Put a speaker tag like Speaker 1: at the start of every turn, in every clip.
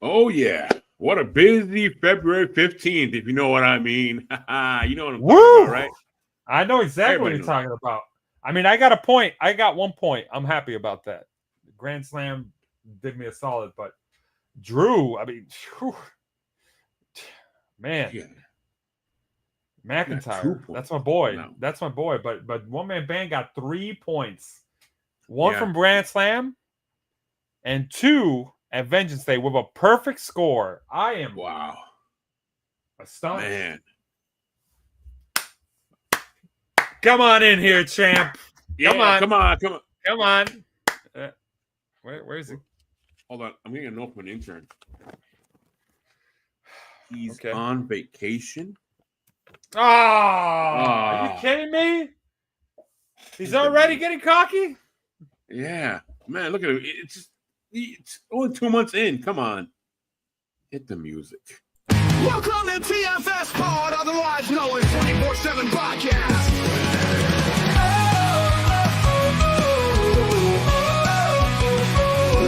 Speaker 1: Oh, yeah. What a busy February 15th, if you know what I mean. You know what I'm talking
Speaker 2: Woo!
Speaker 1: about, right?
Speaker 2: I know exactly what
Speaker 1: Everybody
Speaker 2: you're
Speaker 1: knows.
Speaker 2: talking about. I mean, I got a point. I got 1 point. I'm happy about that. Grand Slam did me a solid, but Drew, I mean, whew, man,
Speaker 1: Yeah, you got 2
Speaker 2: McIntyre,
Speaker 1: points.
Speaker 2: that's my boy.
Speaker 1: No.
Speaker 2: That's my boy. But one man band got 3 points. One
Speaker 1: Yeah.
Speaker 2: from Grand Slam and 2 at Vengeance Day with a perfect score. I am
Speaker 1: Wow.
Speaker 2: astonished.
Speaker 1: Man.
Speaker 2: Come on in here, champ.
Speaker 1: Yeah, come on.
Speaker 2: Come on. Where is he?
Speaker 1: Hold on. I'm getting a note from an intern. He's
Speaker 2: Okay.
Speaker 1: on vacation.
Speaker 2: Oh, are you kidding me? He's already getting cocky?
Speaker 1: Yeah. Man, look at it. It's only 2 months in. Come on. Hit the music.
Speaker 3: Welcome to TFSPOD, otherwise known as 24/7 Podcast.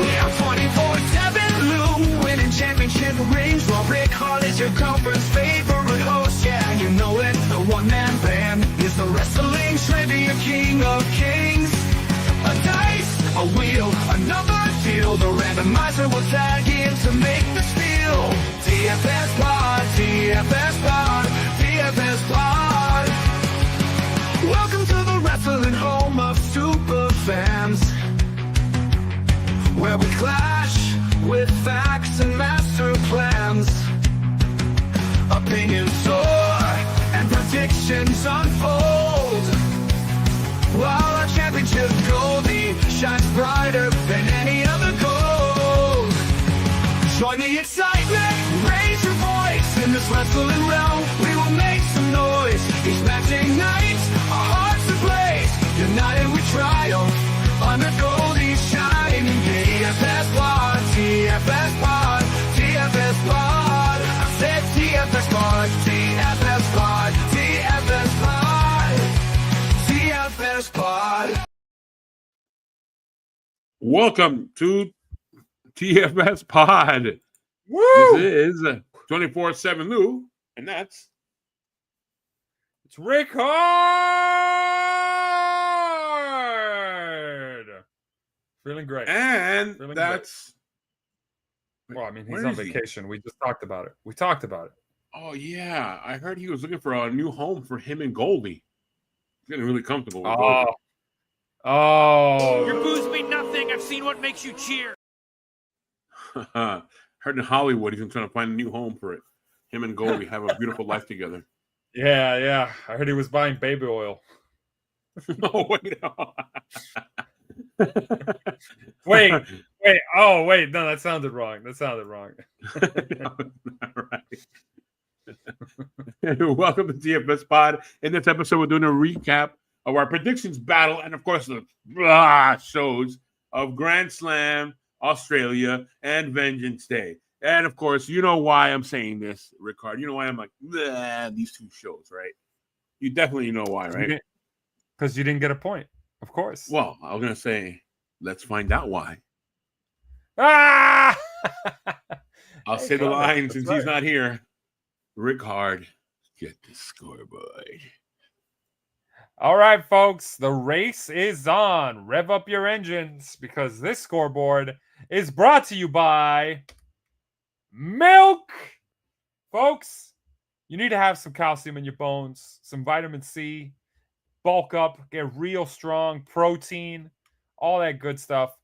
Speaker 3: Yeah, 24/7 Lou, winning championship rings while Ric-Hard is your conference favorite host. Yeah, you know it, the one-man band is the wrestling trivia king of kings. A dice, a wheel, another deal. The randomizer will tag in to make the spiel. TFSPOD, TFSPOD, TFSPOD. Welcome to the wrestling home of super fans, where we clash with facts and master plans. Opinions soar and predictions unfold, while our championship goldie shines brighter than any other gold. Join the excitement, raise your voice. In this wrestling realm, we will make some noise. Each matching night, our hearts ablaze. United we triumph, under Goldie's shining. TFSPOD, TFSPOD, TFSPOD. I said TFSPOD, TFSPOD, TFSPOD, TFSPOD.
Speaker 1: Welcome to TFS Pod.
Speaker 2: Woo!
Speaker 1: This is 24/7 Lou, and that's
Speaker 2: It's Ric-Hard. Feeling great.
Speaker 1: and
Speaker 2: Feeling
Speaker 1: that's
Speaker 2: Well, I mean, he's
Speaker 1: Where
Speaker 2: on
Speaker 1: is he?
Speaker 2: vacation. We just talked about it. We talked about it.
Speaker 1: Oh yeah, I heard he was looking for a new home for him and Goldie. He's getting really comfortable with Goldie.
Speaker 2: Oh.
Speaker 4: Your booze mean nothing. I've seen what makes you cheer.
Speaker 1: Heard in Hollywood he's trying to find a new home for it. Him and Goldie have a beautiful life together.
Speaker 2: Yeah. I heard he was buying baby oil.
Speaker 1: No, wait.
Speaker 2: Wait. Oh, wait. No, that sounded wrong.
Speaker 1: No, not right. Welcome to TFS Pod. In this episode, we're doing a recap of our predictions battle and, of course, the shows of Grand Slam, Australia, and Vengeance Day. And, of course, you know why I'm saying this, Ric-Hard. You know why I'm like, these two shows, right? You definitely know why, right?
Speaker 2: Because you didn't get a point, of course.
Speaker 1: Well, I was going to say, let's find out why.
Speaker 2: Ah!
Speaker 1: I'll say the line since
Speaker 2: right.
Speaker 1: he's not here. Ric-Hard, get the scoreboard.
Speaker 2: All right, folks, the race is on. Rev up your engines because this scoreboard is brought to you by milk. Folks, you need to have some calcium in your bones, some vitamin C, bulk up, get real strong, protein, all that good stuff.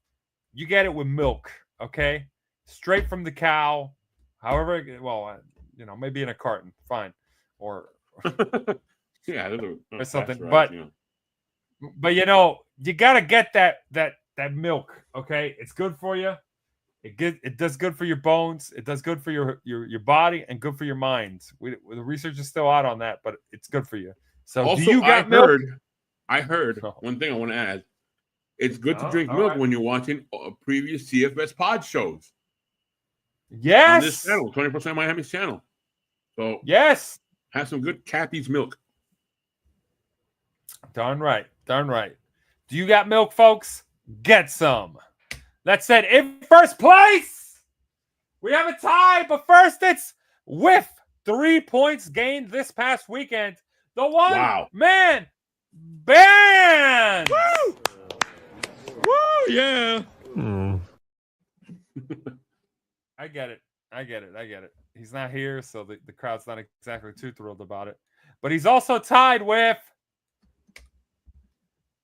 Speaker 2: You get it with milk, okay? Straight from the cow. However, well, maybe in a carton, fine. Or
Speaker 1: yeah,
Speaker 2: or something.
Speaker 1: Right,
Speaker 2: but you got to get that milk, okay? It's good for you. It does good for your bones. It does good for your body and good for your mind. The research is still out on that, but it's good for you. So
Speaker 1: also,
Speaker 2: do you got milk?
Speaker 1: I heard one thing I want to add. It's good to drink milk when you're watching previous TFS Pod shows.
Speaker 2: Yes.
Speaker 1: On this channel, 24% Miami's channel. So
Speaker 2: yes,
Speaker 1: have some good Kathy's milk.
Speaker 2: Darn right. Do you got milk, folks? Get some. That said, in first place, We have a tie, but first it's with 3 points gained this past weekend. The one-man band.
Speaker 1: Woo! Woo! Yeah.
Speaker 2: I get it. He's not here, so the crowd's not exactly too thrilled about it. But he's also tied with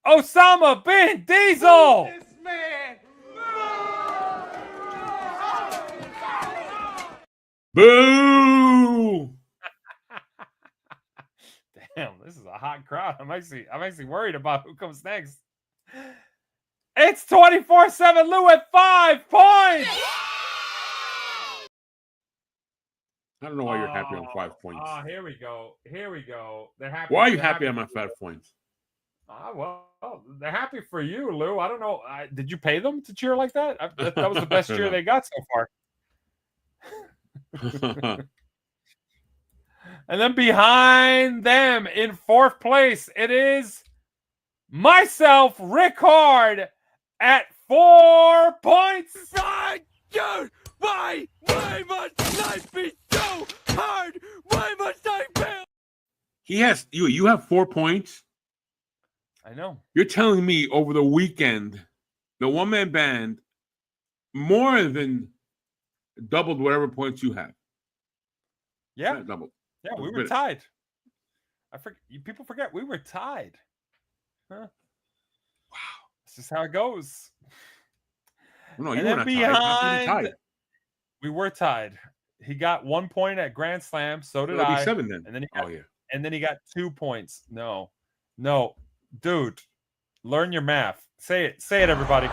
Speaker 2: Osama bin Diesel.
Speaker 3: This man.
Speaker 1: Boo!
Speaker 2: Damn, this is a hot crowd. I'm actually worried about who comes next. It's 24/7 Lou at 5 points.
Speaker 1: I don't know why you're happy on 5 points.
Speaker 2: Here we go. They're happy.
Speaker 1: Why are you happy on my 5 points?
Speaker 2: Well, they're happy for you, Lou. I don't know. Did you pay them to cheer like that? That was the best cheer they got so far. And then behind them in 4th place, it is myself, Ric-Hard, at 4 points.
Speaker 3: Dude, why must life be so hard? Why must I fail?
Speaker 1: He has you have 4 points.
Speaker 2: I know.
Speaker 1: You're telling me over the weekend, the one-man band more than doubled whatever points you have.
Speaker 2: Yeah,
Speaker 1: Not doubled.
Speaker 2: yeah, we were tied. People forget we were tied. Huh? Wow, this is how it goes.
Speaker 1: No,
Speaker 2: And
Speaker 1: you were not tied.
Speaker 2: We were tied. He got 1 point at Grand Slam. So did
Speaker 1: It'll
Speaker 2: I.
Speaker 1: be 7 then.
Speaker 2: And then
Speaker 1: yeah.
Speaker 2: And then he got 2 points. No, dude, learn your math. Say it, everybody.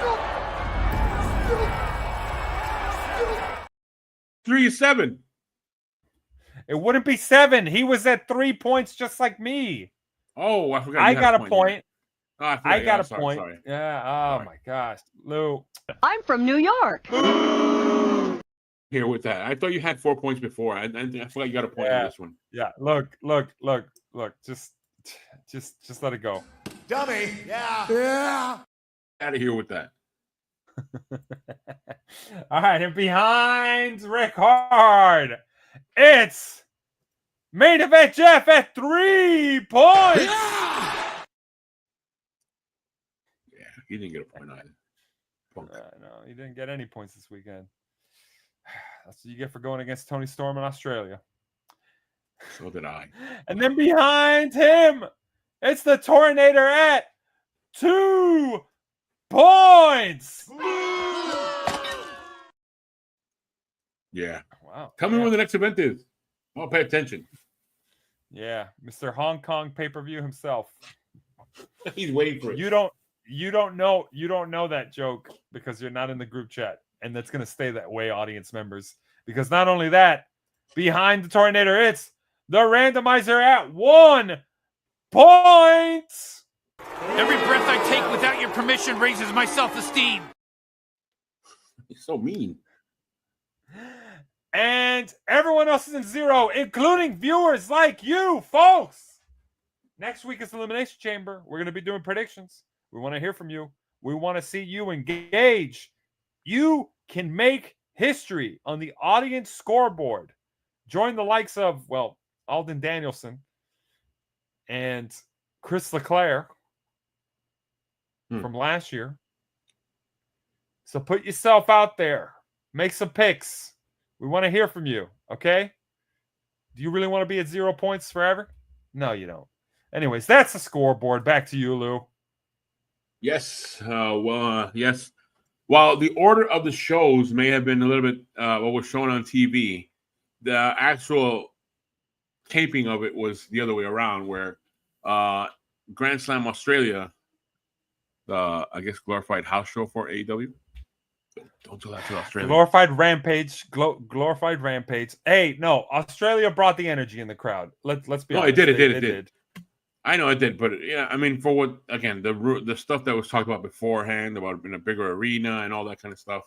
Speaker 1: 3 is 7.
Speaker 2: It wouldn't be 7. He was at 3 points, just like me.
Speaker 1: Oh, I forgot.
Speaker 2: I got a point.
Speaker 1: I
Speaker 2: got a
Speaker 1: sorry,
Speaker 2: point.
Speaker 1: Sorry.
Speaker 2: Yeah. Oh
Speaker 1: Sorry.
Speaker 2: my gosh, Lou.
Speaker 5: I'm from New York.
Speaker 1: Here with that, I thought you had 4 points before. I forgot you got a point on this one.
Speaker 2: Yeah. Look. Just let it go.
Speaker 3: Dummy. Yeah.
Speaker 1: Out of here with that.
Speaker 2: All right, and behind Ric-Hard, it's main event Jeff at 3 points.
Speaker 1: Yeah, he didn't get a point either. Punk.
Speaker 2: No, he didn't get any points this weekend. That's what you get for going against Tony Storm in Australia.
Speaker 1: So did I.
Speaker 2: And then behind him, it's the Tornator at 2 points.
Speaker 1: Yeah.
Speaker 2: Wow.
Speaker 1: Tell me when the next event is. I'll pay attention.
Speaker 2: Yeah, Mr. Hong Kong pay-per-view himself.
Speaker 1: He's waiting for it.
Speaker 2: You don't know that joke because you're not in the group chat, and that's gonna stay that way, audience members. Because not only that, behind the Tornator, it's the randomizer at 1 point.
Speaker 4: Every breath I take without your permission raises my self-esteem.
Speaker 1: He's so mean.
Speaker 2: And everyone else is in 0, including viewers like you, folks. Next week is Elimination Chamber. We're going to be doing predictions. We want to hear from you. We want to see you engage. You can make history on the audience scoreboard. Join the likes of, Alden Danielson and Chris Leclerc from last year. So put yourself out there. Make some picks. We want to hear from you, okay? Do you really want to be at 0 points forever? No, you don't. Anyways, that's the scoreboard. Back to you, Lou.
Speaker 1: Yes. Yes. While the order of the shows may have been a little bit what was shown on TV, the actual taping of it was the other way around, where Grand Slam Australia, I guess glorified house show for AEW. Don't do that to Australia.
Speaker 2: Glorified Rampage. Glorified Rampage. Hey, no, Australia brought the energy in the crowd. Let's be honest.
Speaker 1: It did. I know it did, but yeah, I mean, for what again, the stuff that was talked about beforehand about in a bigger arena and all that kind of stuff.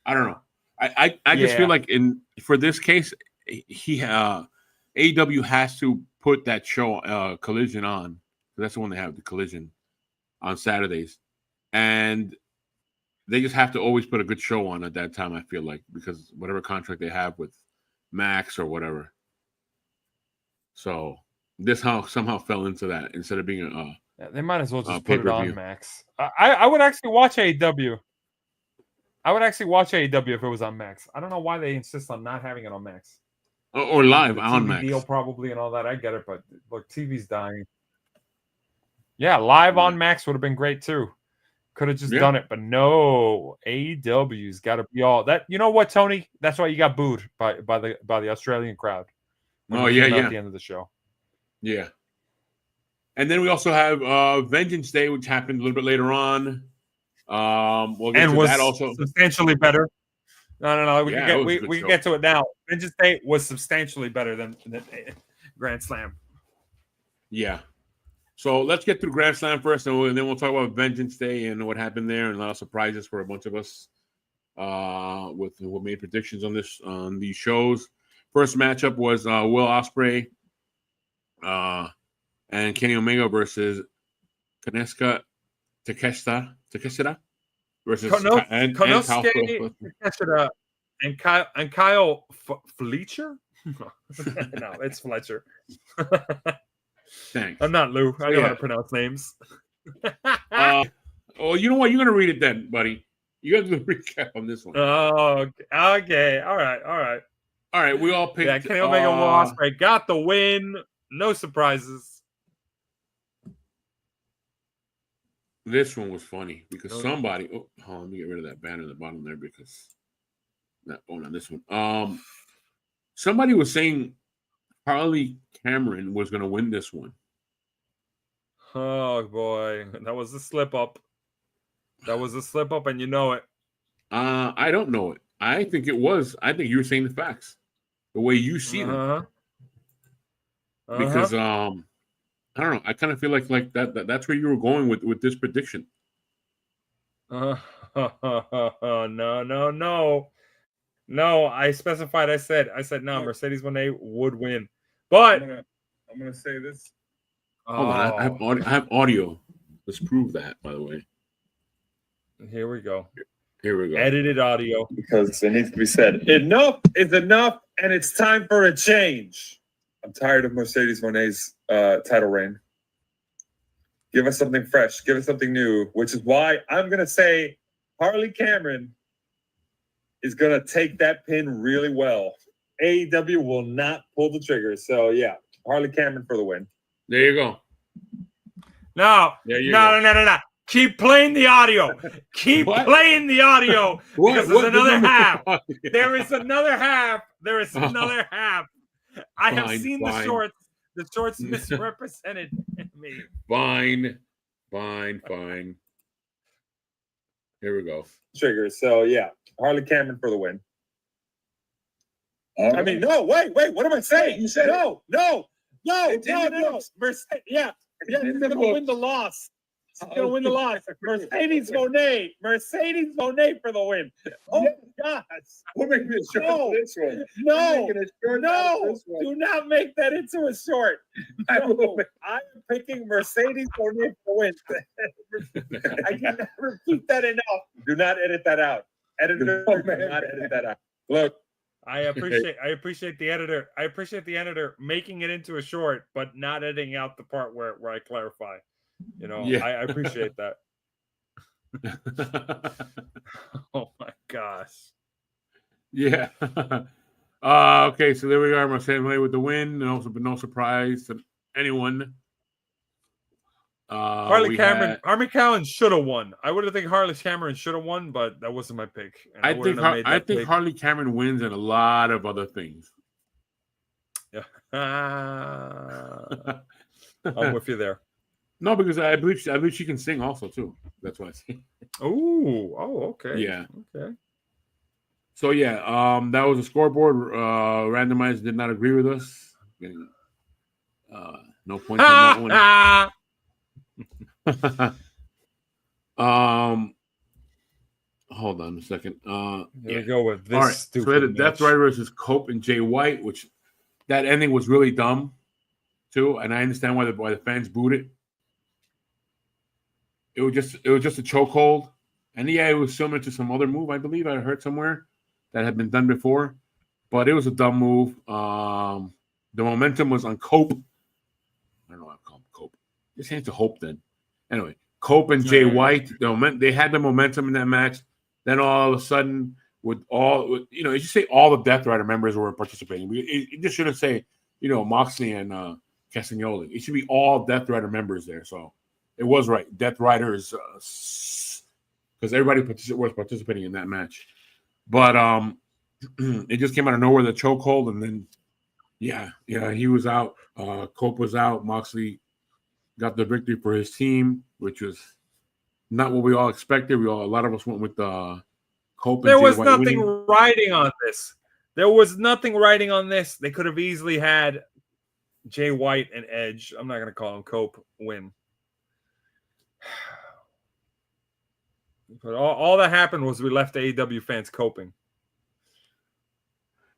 Speaker 1: I don't know. I just feel like for this case, AEW has to put that show Collision on. That's the one they have, the Collision on Saturdays, and they just have to always put a good show on at that time. I feel like because whatever contract they have with Max or whatever. So this somehow fell into that instead of being a.
Speaker 2: Yeah, they might as well just put it
Speaker 1: pay-per-view.
Speaker 2: on Max. I would actually watch AEW. I would actually watch AEW if it was on Max. I don't know why they insist on not having it on Max.
Speaker 1: Or live
Speaker 2: The
Speaker 1: on
Speaker 2: TV
Speaker 1: Max.
Speaker 2: deal probably and all that. I get it, but look, TV's dying. Yeah, live on Max would have been great too. Could have just done it, but no. AEW's got to be all that. You know what, Tony? That's why you got booed by the Australian crowd.
Speaker 1: Oh yeah,
Speaker 2: at the end of the show.
Speaker 1: Yeah. And then we also have Vengeance Day, which happened a little bit later on. We'll get
Speaker 2: and
Speaker 1: to
Speaker 2: was
Speaker 1: that also
Speaker 2: substantially better. No. We
Speaker 1: show.
Speaker 2: can get to it now. Vengeance Day was substantially better than Grand Slam.
Speaker 1: Yeah. So let's get through Grand Slam first, and then we'll talk about Vengeance Day and what happened there, and a lot of surprises for a bunch of us with who made predictions on these shows. First matchup was Will Ospreay and Kenny Omega versus Takeshita versus
Speaker 2: Konosuke Takeshita and Kyle Fletcher. No, it's Fletcher.
Speaker 1: Thanks.
Speaker 2: I'm not Lou. I know how to pronounce names.
Speaker 1: Oh, you know what? You're gonna read it then, buddy. You got to do the recap on this one.
Speaker 2: Oh, okay. All right.
Speaker 1: We all picked.
Speaker 2: Yeah, Kenny Omega Will Ospreay got the win. No surprises.
Speaker 1: This one was funny because somebody. Oh, let me get rid of that banner at the bottom there because. On this one. Somebody was saying Harley Cameron was going to win this one.
Speaker 2: Oh boy, that was a slip up. And you know it.
Speaker 1: I don't know it. I think it was. I think you were saying the facts, the way you see them. Because I don't know. I kind of feel like that's where you were going with this prediction.
Speaker 2: No. No, I specified. I said no. Mercedes Moné would win, but
Speaker 5: I'm gonna say this.
Speaker 1: Hold on, I have audio. Let's prove that. By the way,
Speaker 2: here we go.
Speaker 5: Edited audio because it needs to be said. Enough is enough, and it's time for a change. I'm tired of Mercedes Moné's title reign. Give us something fresh. Give us something new. Which is why I'm gonna say Harley Cameron is going to take that pin really well. AEW will not pull the trigger. So, yeah, Harley Cameron for the win.
Speaker 1: There you go.
Speaker 2: No. Keep playing the audio. Keep playing the audio because there's another half. There is another half. I have seen the shorts. The shorts misrepresented me.
Speaker 1: Fine. Here we go.
Speaker 5: Trigger. So, yeah. Harley Cameron for the win. I mean, no, wait. What am I saying? You said no. Mercedes, he's gonna win the loss. He's gonna win the loss. Mercedes Moné for the win. Oh gosh, we're making it short this one. No, do not make that into a short. No, I'm picking Mercedes Moné for the win. I cannot repeat that enough. Do not edit that out. Editor, do not edit that out. Look.
Speaker 2: I appreciate the editor. I appreciate the editor making it into a short, but not editing out the part where I clarify. You know, I appreciate that. Oh my gosh.
Speaker 1: Yeah. Okay, so there we are. Mercedes Moné with the win. No surprise to anyone.
Speaker 2: Harley Cameron should have won. I would have think Harley Cameron should have won, but that wasn't my pick.
Speaker 1: I think Harley Cameron wins in a lot of other things.
Speaker 2: Yeah, I'm with you there.
Speaker 1: No, because I believe she can sing also too. That's why I say.
Speaker 2: Oh, okay.
Speaker 1: Yeah.
Speaker 2: Okay.
Speaker 1: So yeah, that was a scoreboard. Randomizer did not agree with us. No points on that one. Hold on a second.
Speaker 2: Here we go with this.
Speaker 1: All right,
Speaker 2: stupid
Speaker 1: so we had
Speaker 2: match.
Speaker 1: Death Rider versus Cope and Jay White, which that ending was really dumb too, and I understand why the fans booed it. It was just a chokehold. And yeah, it was similar to some other move, I believe I heard somewhere that had been done before, but it was a dumb move. The momentum was on Cope. I don't know why I call him Cope. Just change to Hope then. Anyway, Cope and Jay White, they had the momentum in that match. Then all of a sudden, you just say all the Death Rider members were participating. It just shouldn't say, Moxley and Castagnoli. It should be all Death Rider members there. So it was right. Death Riders, because everybody was participating in that match. But it just came out of nowhere, the chokehold, and then he was out. Cope was out. Moxley got the victory for his team, which was not what we all expected. A lot of us went with Cope.
Speaker 2: There was nothing riding on this. There was nothing riding on this. They could have easily had Jay White and Edge. I'm not going to call him Cope win. But all that happened was we left AEW fans coping.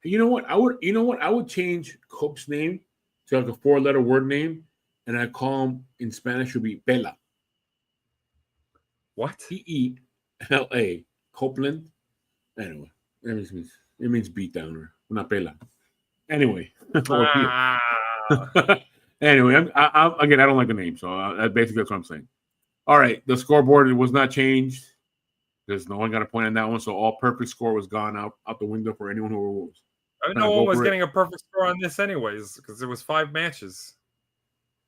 Speaker 1: You know what? I would change Cope's name to like a 4-letter word name, and I call him in Spanish would be Pela.
Speaker 2: What?
Speaker 1: Pela. Copeland. Anyway, it means beat down or not Pela. Anyway. Anyway, I don't like the name, so that's what I'm saying. All right, the scoreboard was not changed because no one got a point on that one, so all perfect score was gone out the window for anyone who was.
Speaker 2: No one was getting a perfect score on this anyways because there was 5 matches.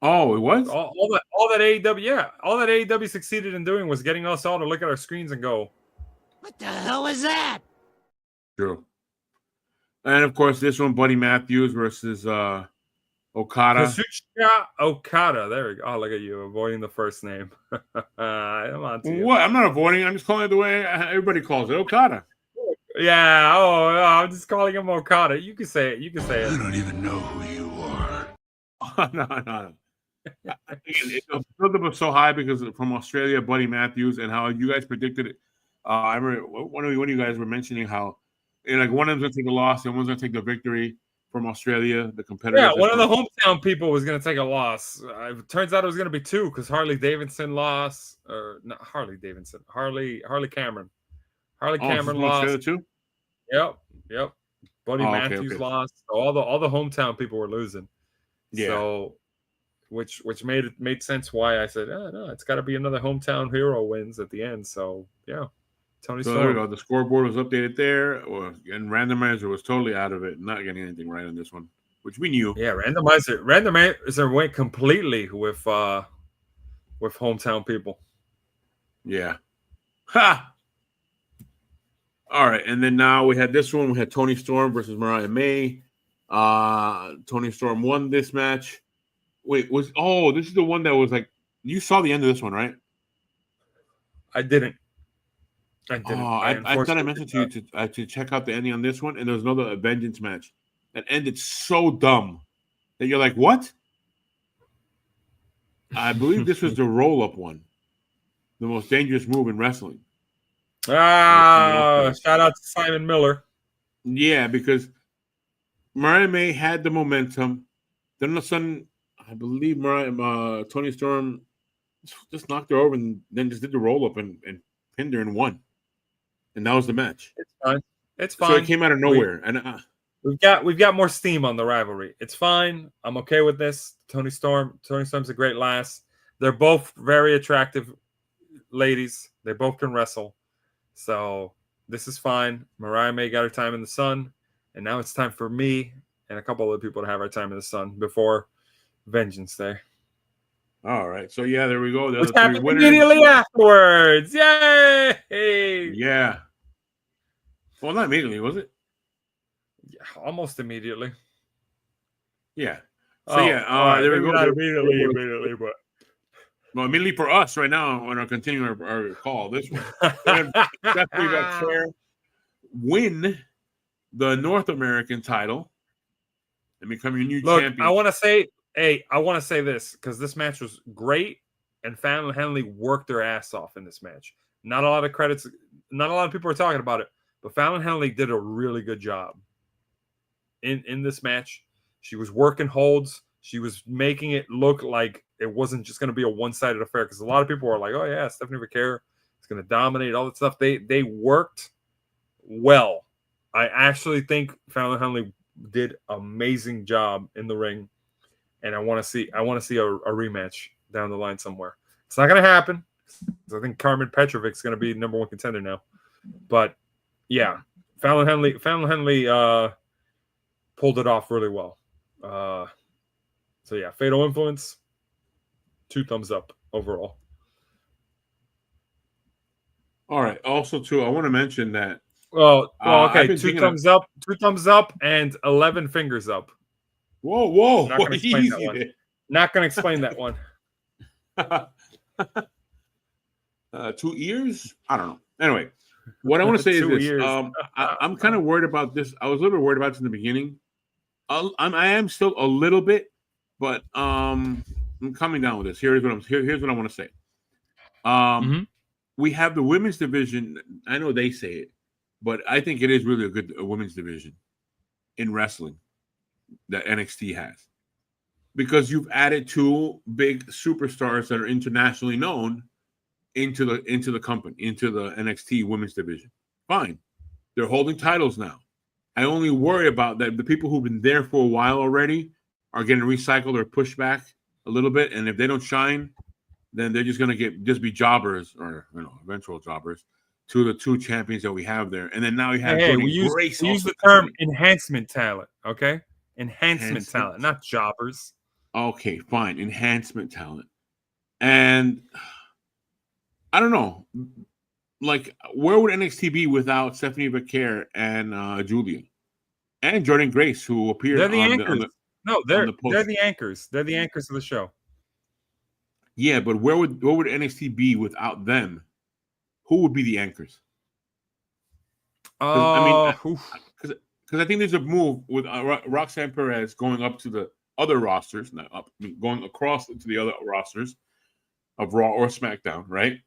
Speaker 1: Oh, it was?
Speaker 2: All that AEW succeeded in doing was getting us all to look at our screens and go,
Speaker 6: "What the hell was that?"
Speaker 1: True. And of course, this one, Buddy Matthews versus Okada.
Speaker 2: Okada. There we go. Oh, look at you avoiding the first name. I'm on to you.
Speaker 1: What? I'm not avoiding. I'm just calling it the way everybody calls it, Okada.
Speaker 2: Yeah. Oh, I'm just calling him Okada. You can say it.
Speaker 3: I don't even know who you are.
Speaker 1: No. The build-up was so high because from Australia, Buddy Matthews, and how you guys predicted it. I remember one of you guys were mentioning how one of them's going to take a loss and one's going to take the victory from Australia, the competitor.
Speaker 2: Yeah, one of the hometown people was going to take a loss. It turns out it was going to be 2 because Harley Davidson lost. Or not Harley Davidson. Harley Cameron. Harley Cameron lost.
Speaker 1: Too?
Speaker 2: Yep. Buddy Matthews lost. So all the hometown people were losing.
Speaker 1: Yeah.
Speaker 2: So, which made sense why I said, no, it's got to be another hometown hero wins at the end. So yeah, Tony Storm.
Speaker 1: There we go. The scoreboard was updated there, and randomizer was totally out of it, not getting anything right on this one, which we knew.
Speaker 2: Yeah, randomizer went completely with hometown people.
Speaker 1: Yeah. Ha. All right, and then now we had this one. We had Tony Storm versus Mariah May. Tony Storm won this match. Wait, this is the one that was like, you saw the end of this one, right?
Speaker 2: I didn't.
Speaker 1: I thought I mentioned to you to check out the ending on this one, and there was another Vengeance match that ended so dumb that you're like, what? I believe this was the roll-up one, the most dangerous move in wrestling.
Speaker 2: Shout out to Simon Miller.
Speaker 1: Yeah, because Mariah May had the momentum. Then all of a sudden, I believe Tony Storm just knocked her over and then just did the roll-up and pinned her and won. And that was the match.
Speaker 2: It's fine.
Speaker 1: So it came out of nowhere.
Speaker 2: We've got more steam on the rivalry. It's fine. I'm okay with this. Tony Storm's a great lass. They're both very attractive ladies. They both can wrestle. So this is fine. Mariah May got her time in the sun. And now it's time for me and a couple other people to have our time in the sun before Vengeance Day.
Speaker 1: All right. So, yeah, there we go.
Speaker 2: Which happened immediately afterwards. Yay!
Speaker 1: Yeah. Well, not immediately, was it?
Speaker 2: Yeah, almost immediately.
Speaker 1: Yeah. So, there we go.
Speaker 2: Not immediately, but.
Speaker 1: Well, immediately for us right now, when we're continuing our call, this one. Definitely got Cher win the North American title and become your new champion.
Speaker 2: I want to say this because this match was great and Fallon Henley worked their ass off in this match. Not a lot of credits. Not a lot of people are talking about it, but Fallon Henley did a really good job in this match. She was working holds. She was making it look like it wasn't just going to be a one-sided affair because a lot of people were like, oh, yeah, Stephanie Vaquer It's going to dominate all that stuff. They worked well. I actually think Fallon Henley did amazing job in the ring, and I want to see a rematch down the line somewhere. It's not going to happen. I think Carmen Petrovic's going to be number one contender now, but yeah, Fallon Henley pulled it off really well. So yeah, Fatal Influence, 2 thumbs up overall.
Speaker 1: All right. Also, too, I want to mention that.
Speaker 2: Well, okay, 2 thumbs up, and 11 fingers up.
Speaker 1: Whoa!
Speaker 2: Not going to explain that one. Not going to explain that one.
Speaker 1: 2 ears? I don't know. Anyway, what I want to say is this. I'm kind of worried about this. I was a little bit worried about this in the beginning. I am still a little bit, but I'm coming down with this. Here's what I want to say. We have the women's division. I know they say it, but I think it is really a good women's division in wrestling that NXT has, because you've added 2 big superstars that are internationally known into the company, into the NXT women's division. Fine, they're holding titles now. I only worry about that the people who've been there for a while already are getting recycled or pushed back a little bit, and if they don't shine, then they're just going to be jobbers, or eventual jobbers, to the 2 champions that we have there. And then now we have
Speaker 2: we use the term enhancement talent, okay? Enhancement talent, not jobbers.
Speaker 1: Okay, fine, enhancement talent. And I don't know, like, where would NXT be without Stephanie Becker and Julia and Jordan Grace, who appeared?
Speaker 2: They're the anchors. They're the anchors. They're the anchors of the show.
Speaker 1: Yeah, but where would NXT be without them? Who would be the anchors? Because I think there's a move with Roxanne Perez going up to the other rosters, going across to the other rosters of Raw or SmackDown, right?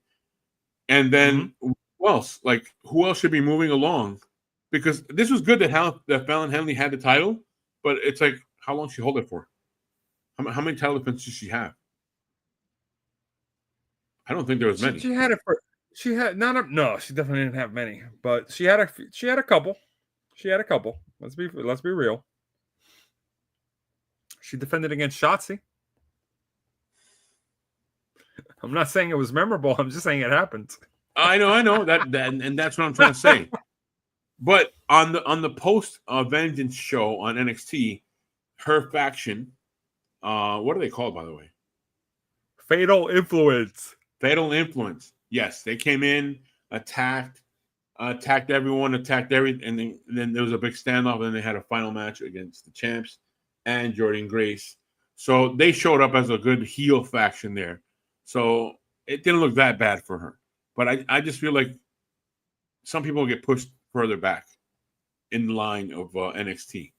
Speaker 1: And then who else? Like, who else should be moving along? Because this was good that Fallon Henley had the title, but it's like, how long did she hold it for? How many title defenses did she have? I don't think there was many.
Speaker 2: She had it for. She definitely didn't have many, but she had a couple. She had a couple. Let's be real. She defended against Shotzi. I'm not saying it was memorable. I'm just saying it happened.
Speaker 1: I know that, and that's what I'm trying to say. But on the post Vengeance show on NXT, her faction, what are they called, by the way?
Speaker 2: Fatal Influence.
Speaker 1: Fatal Influence. Yes, they came in, attacked everyone, attacked everything, and then there was a big standoff, and then they had a final match against the champs and Jordan Grace. So they showed up as a good heel faction there. So it didn't look that bad for her. But I just feel like some people get pushed further back in the line of NXT.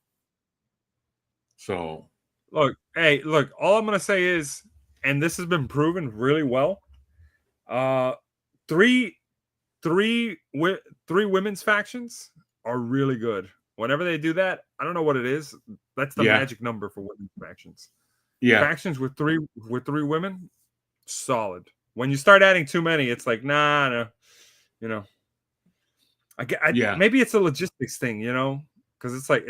Speaker 1: So
Speaker 2: look, all I'm gonna say is, and this has been proven really well. Three women's factions are really good. Whenever they do that, I don't know what it is. That's the magic number for women's factions.
Speaker 1: Yeah,
Speaker 2: factions with three women, solid. When you start adding too many, it's like no. Maybe it's a logistics thing, because it's like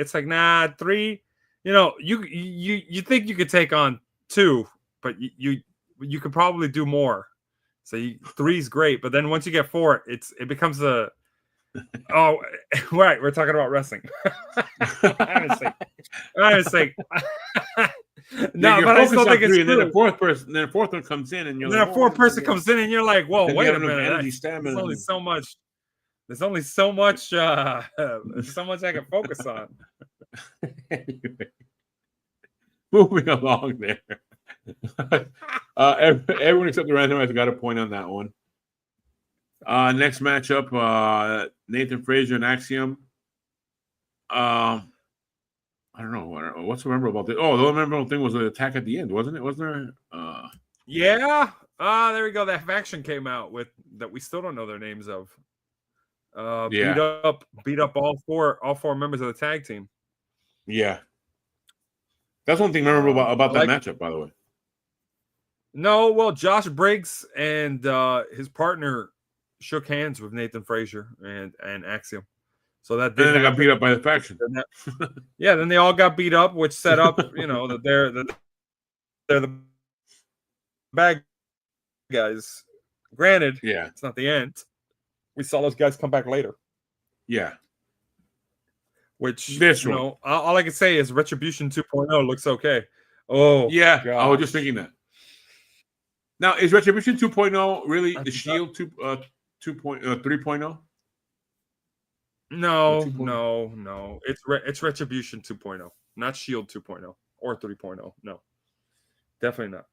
Speaker 2: 3. You think you could take on 2, but you could probably do more. So 3's great, but then once you get 4, it becomes a. Oh, right. We're talking about wrestling. I was like, no, but I still think it's 3, and then the fourth one comes in, and you're like, fourth person comes in, and you're like, whoa, wait a minute. There's only so much. There's only so much. So much I can focus on.
Speaker 1: Anyway, moving along there. Everyone except the randomizer got a point on that one. Next matchup, Nathan Frazier and Axiom. I don't know what's memorable about this. Oh, the memorable thing was the attack at the end, wasn't it? Wasn't there?
Speaker 2: Yeah. There we go. That faction came out with that we still don't know their names of. Beat up all four members of the tag team.
Speaker 1: Yeah. That's one thing memorable about that matchup, by the way.
Speaker 2: No, well, Josh Briggs and his partner shook hands with Nathan Frazier and Axiom. So that
Speaker 1: then they got beat up by the faction.
Speaker 2: Yeah, then they all got beat up, which set up, that they're the bad guys. Granted,
Speaker 1: Yeah.
Speaker 2: it's not the end. We saw those guys come back later.
Speaker 1: Yeah.
Speaker 2: Which,
Speaker 1: This one.
Speaker 2: all I can say is Retribution 2.0 looks okay. Oh,
Speaker 1: yeah.
Speaker 2: gosh.
Speaker 1: I was just thinking that. Now, is Retribution 2.0 really the Shield 3.0?
Speaker 2: No. It's Retribution 2.0, not Shield 2.0 or 3.0. No, definitely not.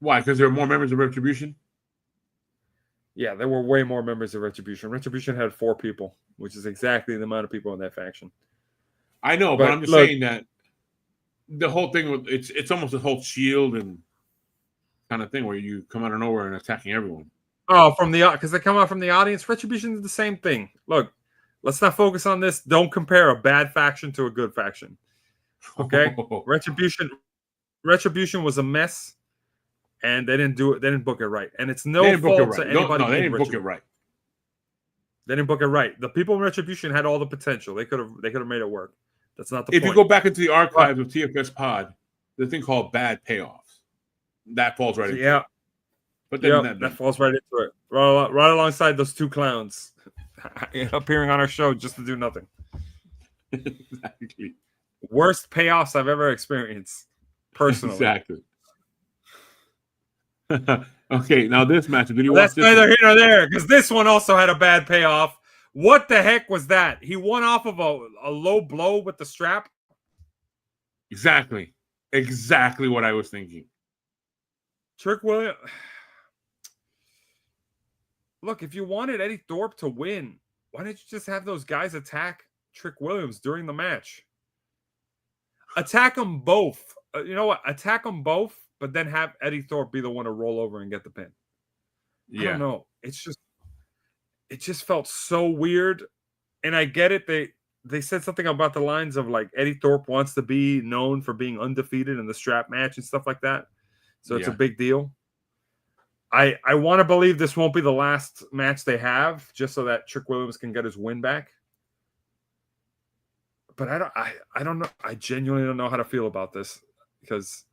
Speaker 1: Why? Because there are more members of Retribution?
Speaker 2: Yeah, there were way more members of Retribution. Retribution had 4 people, which is exactly the amount of people in that faction.
Speaker 1: I know, but I'm just saying that the whole thing with it's almost a whole Shield and kind of thing where you come out of nowhere and attacking everyone.
Speaker 2: Oh, because they come out from the audience. Retribution is the same thing. Look, let's not focus on this. Don't compare a bad faction to a good faction. Okay, Retribution was a mess, and they didn't do it. They didn't book it right, and it's no fault to anybody.
Speaker 1: No, they didn't book it right.
Speaker 2: They didn't book it right. The people in Retribution had all the potential. They could have made it work. That's not the
Speaker 1: point. If you go back into the archives of TFSPOD, there's a thing called bad payoffs. That falls right into it. But then
Speaker 2: that falls right into it. Right alongside those 2 clowns appearing on our show just to do nothing.
Speaker 1: Exactly.
Speaker 2: Worst payoffs I've ever experienced, personally.
Speaker 1: Exactly. Okay, now this match. Did you
Speaker 2: That's
Speaker 1: watch this
Speaker 2: neither
Speaker 1: one?
Speaker 2: here nor there, because this one also had a bad payoff. What the heck was that? He won off of a low blow with the strap?
Speaker 1: Exactly what I was thinking.
Speaker 2: Trick Williams. Look, if you wanted Eddie Thorpe to win, why didn't you just have those guys attack Trick Williams during the match? Attack them both. You know what? Attack them both, but then have Eddie Thorpe be the one to roll over and get the pin.
Speaker 1: Yeah.
Speaker 2: I don't know. It just felt so weird. And I get it. They said something about the lines of like Eddie Thorpe wants to be known for being undefeated in the strap match and stuff like that. So it's a big deal. I want to believe this won't be the last match they have, just so that Trick Williams can get his win back. But I don't know. I genuinely don't know how to feel about this, because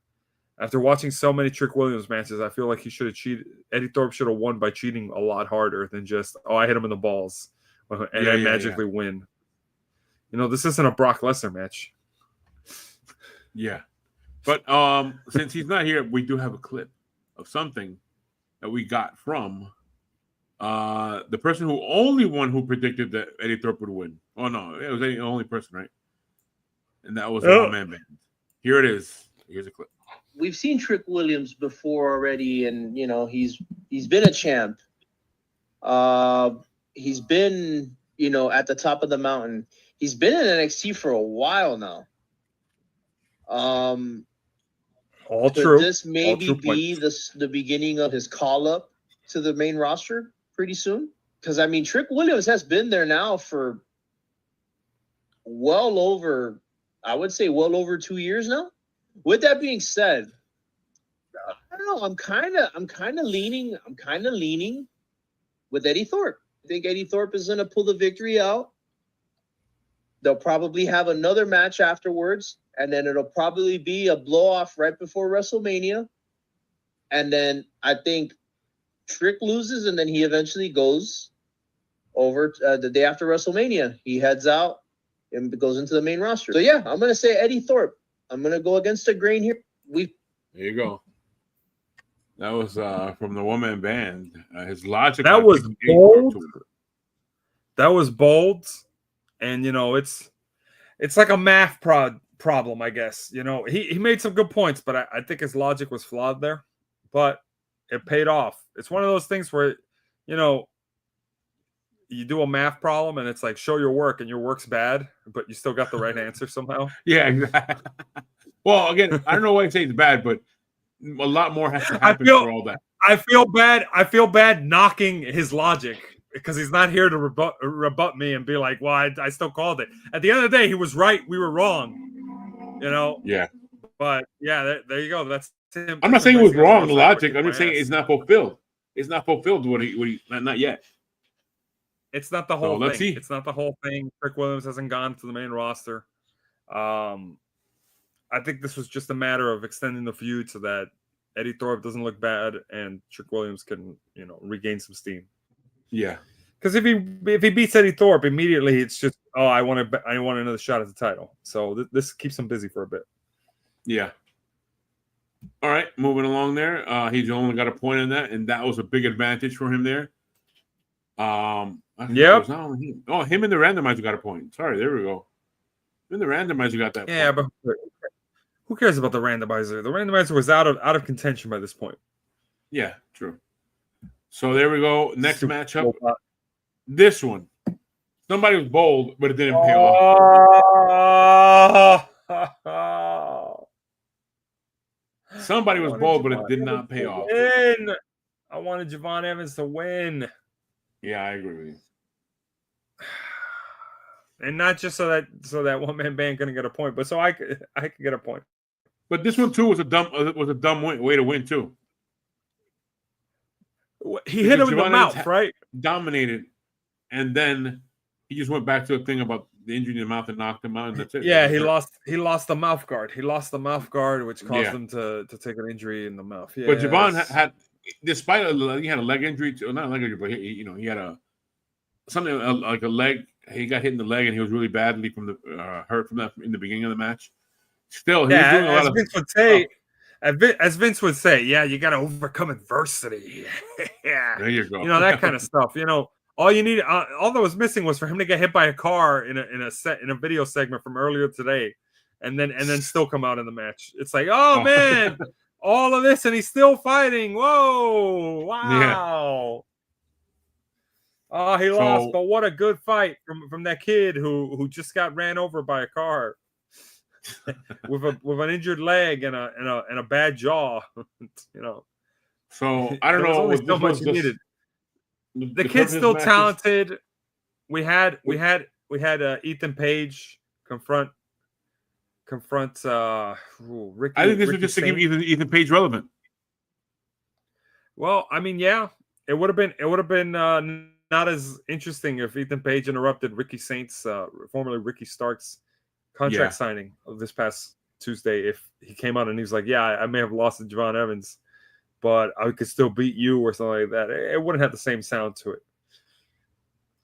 Speaker 2: after watching so many Trick Williams matches, I feel like he should have cheated. Eddie Thorpe should have won by cheating a lot harder than just, I hit him in the balls and I magically win. This isn't a Brock Lesnar match.
Speaker 1: Yeah. But since he's not here, we do have a clip of something that we got from the person who predicted that Eddie Thorpe would win. Oh, no, it was the only person, right? And that was the one-man band. Here it is. Here's a clip.
Speaker 7: We've seen Trick Williams before already, and he's been a champ. He's been at the top of the mountain. He's been in NXT for a while now.
Speaker 2: All true.
Speaker 7: This maybe be the beginning of his call up to the main roster pretty soon. Because Trick Williams has been there now for well over 2 years now. With that being said, I don't know. I'm kind of leaning with Eddie Thorpe. I think Eddie Thorpe is gonna pull the victory out. They'll probably have another match afterwards, and then it'll probably be a blow-off right before WrestleMania. And then I think Trick loses, and then he eventually goes over the day after WrestleMania. He heads out and goes into the main roster. So, yeah, I'm going to say Eddie Thorpe. I'm going to go against the grain here.
Speaker 1: There you go. That was from the one-man band. His logic.
Speaker 2: That was bold. That was bold. And, it's like a math problem, I guess. He made some good points, but I think his logic was flawed there. But it paid off. It's one of those things where, you do a math problem and it's like, show your work, and your work's bad, but you still got the right answer somehow.
Speaker 1: Yeah, exactly. Well, again, I don't know why I say it's bad, but a lot more has to happen for all that. I
Speaker 2: feel bad knocking his logic, because he's not here to rebut me and be like, well, I still called it. At the end of the day, he was right. We were wrong,
Speaker 1: Yeah.
Speaker 2: But, yeah, there you go. That's him.
Speaker 1: I'm not saying it was wrong, the logic. I'm just saying it's not fulfilled. it's not fulfilled. What he not yet.
Speaker 2: It's not the whole
Speaker 1: let's
Speaker 2: thing.
Speaker 1: see.
Speaker 2: It's not the whole thing. Trick Williams hasn't gone to the main roster. I think this was just a matter of extending the feud so that Eddie Thorpe doesn't look bad and Trick Williams can, regain some steam.
Speaker 1: Yeah.
Speaker 2: Because if he beats Eddie Thorpe immediately, it's just I want another shot at the title. So this keeps him busy for a bit.
Speaker 1: Yeah. All right, moving along there. He's only got a point in that, and that was a big advantage for him there.
Speaker 2: Yep.
Speaker 1: Him and the randomizer got a point. Sorry, there we go. Him and the randomizer got that.
Speaker 2: Yeah,
Speaker 1: point.
Speaker 2: but who cares about the randomizer? The randomizer was out of contention by this point.
Speaker 1: Yeah, true. So there we go. Next matchup. This one. Somebody was bold, but it didn't pay off. Somebody was bold, but it did not pay off.
Speaker 2: I wanted Javon Evans to win.
Speaker 1: Yeah, I agree with you.
Speaker 2: And not just so that one man band couldn't get a point, but so I could get a point.
Speaker 1: But this one too was a dumb way to win too.
Speaker 2: He hit him in the mouth, right?
Speaker 1: Dominated, and then he just went back to a thing about the injury in the mouth and knocked him out, and that's it.
Speaker 2: Yeah, he lost the mouth guard. He lost the mouth guard, which caused him to take an injury in the mouth. Yeah,
Speaker 1: but Javon had, despite he had a leg injury, not a leg injury, but he had something like a leg. He got hit in the leg, and he was really badly from the hurt from that in the beginning of the match. Still, he was doing a lot of
Speaker 2: Vince would say. As Vince would say, yeah, you got to overcome adversity. Yeah,
Speaker 1: there you go.
Speaker 2: That kind of stuff. All you need, all that was missing was for him to get hit by a car in a video segment from earlier today, and then still come out in the match. It's like, oh man, all of this, and he's still fighting. Whoa, wow. Yeah. Oh, he lost, but what a good fight from that kid who just got ran over by a car. with an injured leg and a bad jaw,
Speaker 1: So I don't know
Speaker 2: what so much you needed. The kid's still talented. We had Ethan Page confront Ricky.
Speaker 1: I think this was just to give Ethan Page relevant.
Speaker 2: Well, I mean, yeah, it would have been not as interesting if Ethan Page interrupted Ricky Saints, formerly Ricky Starks, contract signing of this past Tuesday. If he came out and he was like, yeah, I may have lost to Javon Evans, but I could still beat you or something like that, it wouldn't have the same sound to it.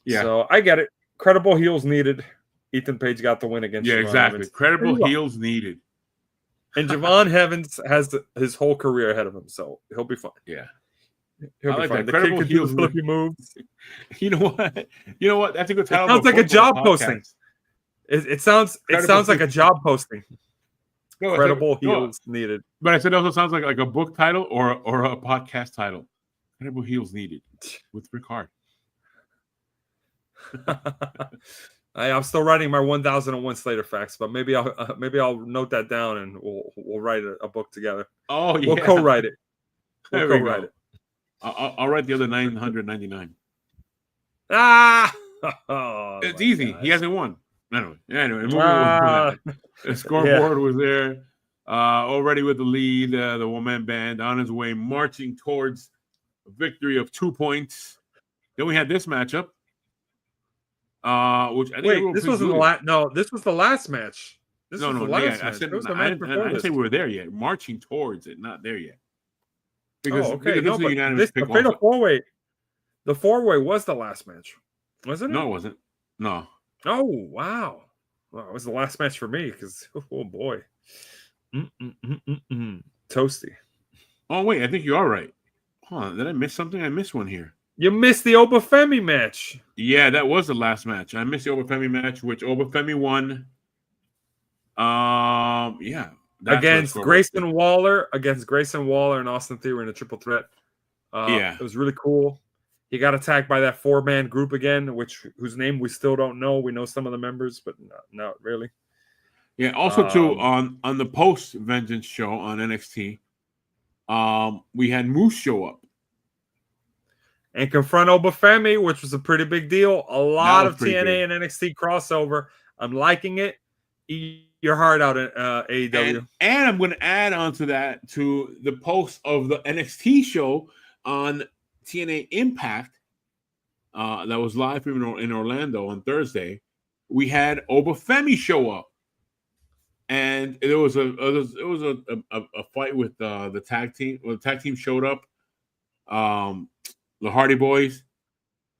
Speaker 2: Yeah. So I get it. Credible heels needed. Ethan Page got the win against Javon
Speaker 1: exactly.
Speaker 2: Evans.
Speaker 1: Credible heels needed.
Speaker 2: And Javon Evans has his whole career ahead of him, so he'll be fine.
Speaker 1: Yeah.
Speaker 2: He'll be fine. The kid can do the flippy moves.
Speaker 1: You know what? That's a good title.
Speaker 2: It sounds like a job posting. It sounds like a job posting. Credible heels needed.
Speaker 1: But I said it also sounds like a book title or a podcast title. Credible heels needed with Ric-Hard.
Speaker 2: I'm still writing my 1001 Slater facts, but maybe I'll note that down and we'll write a book together.
Speaker 1: Oh yeah,
Speaker 2: we'll co-write it.
Speaker 1: We'll co-write it. I'll write the other 999. It's easy. God. He hasn't won. Anyway, the scoreboard was there already with the lead. The one-man band on his way, marching towards a victory of 2 points. Then we had this matchup, which I think
Speaker 2: this wasn't the last. No, this was the last match. This was the last match.
Speaker 1: I didn't say we were there yet. Marching towards it, not there yet. Because
Speaker 2: the fatal four-way. The four-way was the last match, wasn't it?
Speaker 1: No, it wasn't. No.
Speaker 2: Oh wow! Well, it was the last match for me because oh boy, toasty.
Speaker 1: Oh wait, I think you are right. Hold on, did I miss something? I missed one here.
Speaker 2: You missed the Obafemi match.
Speaker 1: Yeah, that was the last match. I missed the Obafemi match, which Obafemi won.
Speaker 2: Against Grayson Waller and Austin Theory in a triple threat. It was really cool. He got attacked by that 4-man group again, whose name we still don't know. We know some of the members, but not really.
Speaker 1: Yeah. Also, too, on the post Vengeance show on NXT, we had Moose show up
Speaker 2: and confront Obafemi, which was a pretty big deal. A lot of TNA and NXT crossover. I'm liking it. Eat your heart out at AEW.
Speaker 1: And I'm going to add on to that to the post of the NXT show on TNA Impact that was live in Orlando on Thursday, we had Obafemi show up, and it was a fight with the tag team. Well, the tag team showed up, the Hardy Boys,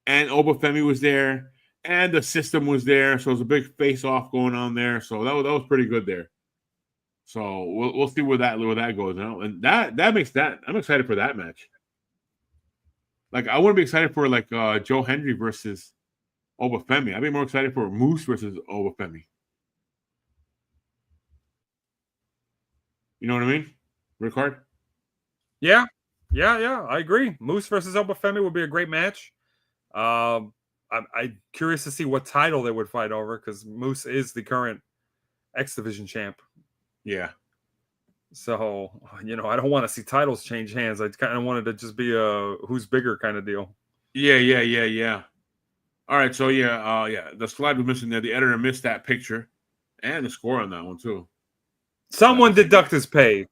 Speaker 1: and Obafemi was there, and the System was there. So it was a big face off going on there. So that was pretty good there. So we'll see where that goes now, and that makes that I'm excited for that match. Like I wouldn't be excited for like Joe Hendry versus Obafemi. I'd be more excited for Moose versus Obafemi. You know what I mean, Ric-Hard?
Speaker 2: Yeah. I agree. Moose versus Obafemi would be a great match. I'm curious to see what title they would fight over because Moose is the current X Division champ.
Speaker 1: Yeah.
Speaker 2: So, I don't want to see titles change hands. I kind of wanted to just be a who's bigger kind of deal.
Speaker 1: Yeah. All right, so the slide was missing there. The editor missed that picture and the score on that one too.
Speaker 2: Someone deduct his pay.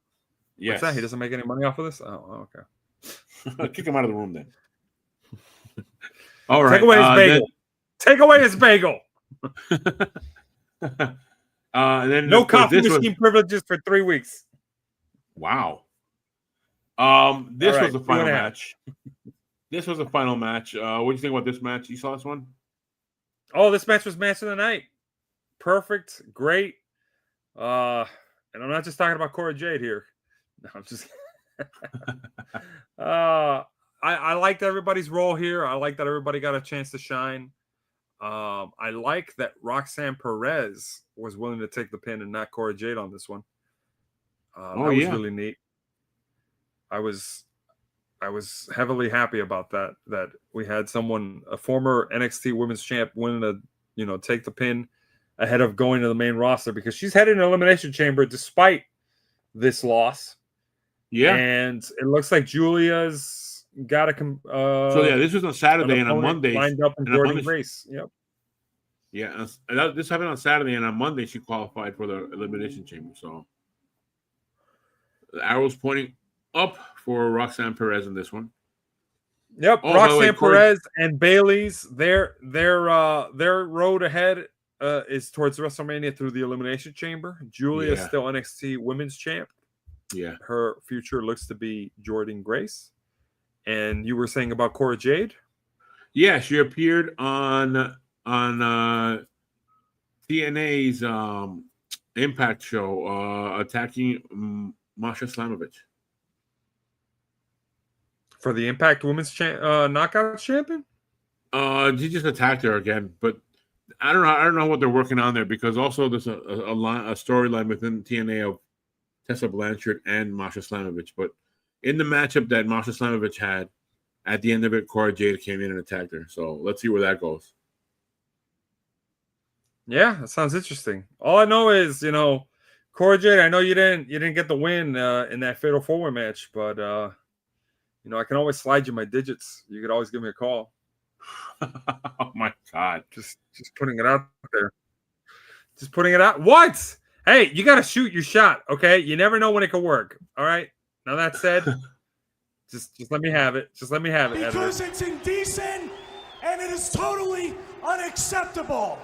Speaker 1: Yes.
Speaker 2: What's that? He doesn't make any money off of this? Oh, okay.
Speaker 1: Kick him out of the room then. All right.
Speaker 2: Take away his bagel. Take away his bagel.
Speaker 1: Then
Speaker 2: no coffee machine privileges for 3 weeks.
Speaker 1: Wow. This was the final match. This was the final match. What do you think about this match? You saw this one?
Speaker 2: Oh, this match was match of the night. Perfect. Great. And I'm not just talking about Cora Jade here. No, I'm just I liked everybody's role here. I like that everybody got a chance to shine. I like that Roxanne Perez was willing to take the pin and not Cora Jade on this one. That was really neat. I was heavily happy about that we had someone, a former NXT Women's Champ, willing to take the pin ahead of going to the main roster because she's headed in an Elimination Chamber despite this loss. Yeah, and it looks like Julia's got to
Speaker 1: this was on Saturday and on Monday
Speaker 2: lined up in Jordan Grace. Yep.
Speaker 1: Yeah, this happened on Saturday and on Monday she qualified for the Elimination Chamber. So the arrow's pointing up for Roxanne Perez in this one.
Speaker 2: Yep, Roxanne Perez and Bayley's their road ahead is towards WrestleMania through the Elimination Chamber. Julia is still NXT Women's Champ.
Speaker 1: Yeah,
Speaker 2: her future looks to be Jordan Grace. And you were saying about Cora Jade?
Speaker 1: Yeah, she appeared on TNA's Impact show, attacking Masha Slamovich
Speaker 2: for the Impact Women's Knockout Champion.
Speaker 1: He just attacked her again, but I don't know what they're working on there because also there's a storyline within TNA of Tessa Blanchard and Masha Slamovich. But in the matchup that Masha Slamovich had, at the end of it, Cora Jade came in and attacked her. So let's see where that goes.
Speaker 2: Yeah, that sounds interesting. All I know is, Cora Jade, I know you didn't get the win in that Fatal 4-Way match, but I can always slide you my digits. You could always give me a call.
Speaker 1: Oh my God.
Speaker 2: Just putting it out there. Just putting it out. What? Hey, you got to shoot your shot, okay? You never know when it could work. All right? Now that said, just let me have it. Just let me have it.
Speaker 3: Because it's indecent and it is totally unacceptable.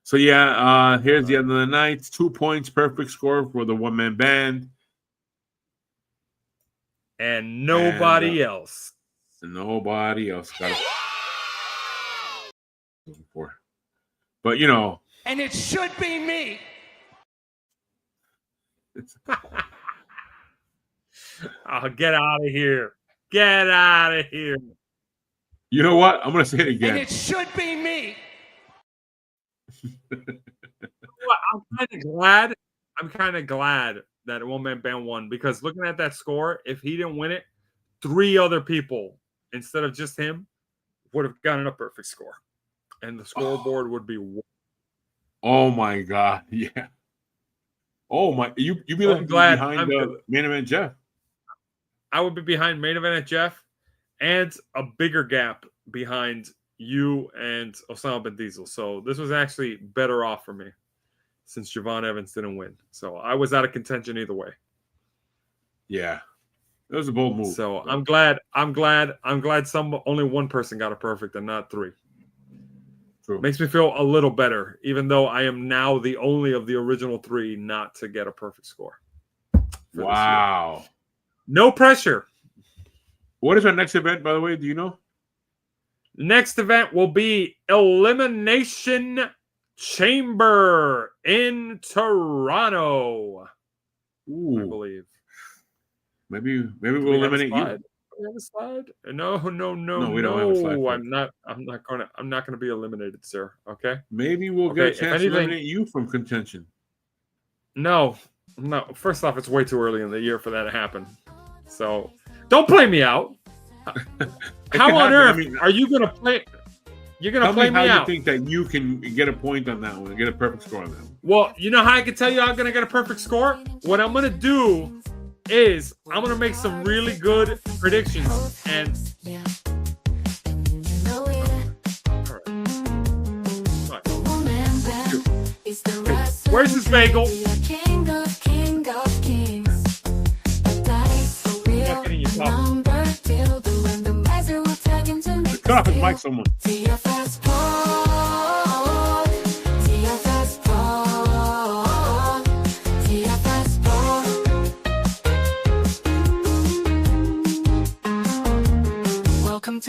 Speaker 1: So here's the end of the night. 2 points, perfect score for the one-man band.
Speaker 2: And nobody else.
Speaker 1: Nobody else got it. But
Speaker 3: and it should be me.
Speaker 2: Oh, get out of here. Get out of here.
Speaker 1: You know what? I'm going to say it again.
Speaker 3: And it should be me.
Speaker 2: I'm kind of glad that one-man band won because looking at that score, if he didn't win it, 3 other people instead of just him would have gotten a perfect score. And the scoreboard would be...
Speaker 1: Oh, my God. Yeah. Oh, my... You'd be looking behind the main event Jeff.
Speaker 2: I would be behind main event Jeff and a bigger gap behind you and Osama bin Diesel. So this was actually better off for me since Javon Evans didn't win. So I was out of contention either way.
Speaker 1: Yeah. It was a bold move.
Speaker 2: So I'm glad only one person got a perfect and not 3.
Speaker 1: True.
Speaker 2: Makes me feel a little better, even though I am now the only of the original 3 not to get a perfect score.
Speaker 1: Wow.
Speaker 2: No pressure.
Speaker 1: What is our next event, by the way? Do you know?
Speaker 2: Next event will be Elimination Chamber in Toronto.
Speaker 1: Ooh.
Speaker 2: I believe.
Speaker 1: Maybe we'll eliminate you.
Speaker 2: Do we have a slide? No,
Speaker 1: we don't have a slide.
Speaker 2: I'm not gonna be eliminated, sir. Okay.
Speaker 1: Maybe we'll get a chance to eliminate you from contention.
Speaker 2: No. First off, it's way too early in the year for that to happen. So don't play me out. How on earth are you gonna play? You're gonna play me out.
Speaker 1: How you think that you can get a point on that one, get a perfect score on that one?
Speaker 2: Well, you know how I can tell you I'm gonna get a perfect score? What I'm gonna do is I'm gonna make some really good predictions and. Where's this bagel?
Speaker 1: Cut off his mic, someone.
Speaker 3: TFSPOD.